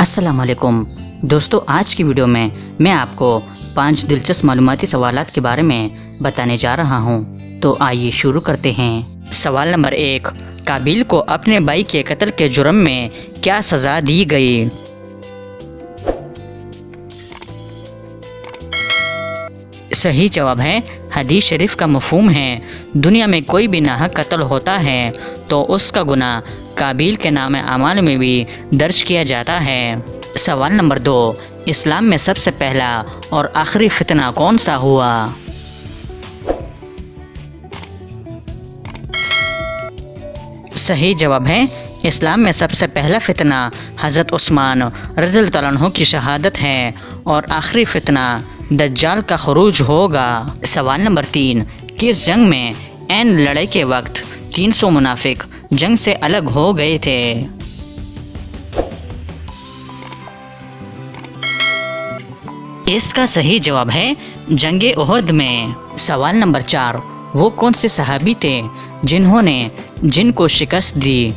السلام علیکم دوستو، آج کی ویڈیو میں آپ کو 5 دلچسپ معلوماتی سوالات کے بارے میں بتانے جا رہا ہوں، تو آئیے شروع کرتے ہیں۔ سوال نمبر 1، قابیل کو اپنے بھائی کے قتل کے جرم میں کیا سزا دی گئی؟ صحیح جواب ہے حدیث شریف کا مفہوم ہے، دنیا میں کوئی بھی ناحق قتل ہوتا ہے تو اس کا گناہ قابیل کے نام اعمال میں بھی درج کیا جاتا ہے۔ سوال نمبر 2، اسلام میں سب سے پہلا اور آخری فتنہ کون سا ہوا؟ صحیح جواب ہے اسلام میں سب سے پہلا فتنہ حضرت عثمان رضی اللہ عنہ کی شہادت ہے، اور آخری فتنہ دجال کا خروج ہوگا۔ سوال نمبر 3، کس جنگ میں عین لڑائی کے وقت 300 منافق جنگ سے الگ ہو گئے تھے؟ اس کا صحیح جواب ہے جنگ احد میں۔ سوال نمبر 4، وہ کون سے صحابی تھے جنہوں نے جن کو شکست دی؟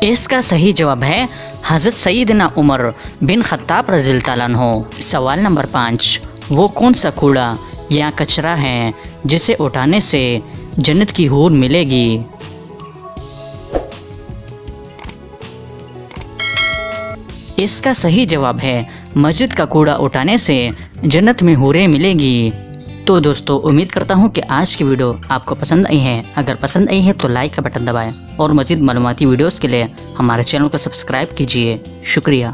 اس کا صحیح جواب ہے حضرت سیدنا عمر بن خطاب رضی اللہ عنہ۔ سوال نمبر 5، وہ کون سا کوڑا یا کچرا ہے جسے اٹھانے سے جنت کی حور ملے گی؟ اس کا صحیح جواب ہے مسجد کا کوڑا اٹھانے سے جنت میں حوریں ملے گی۔ تو دوستو، امید کرتا ہوں کہ آج کی ویڈیو آپ کو پسند آئی ہے۔ اگر پسند آئی ہے تو لائک کا بٹن دبائیں، اور مزید معلوماتی ویڈیوز کے لیے ہمارے چینل کو سبسکرائب کیجیے۔ شکریہ۔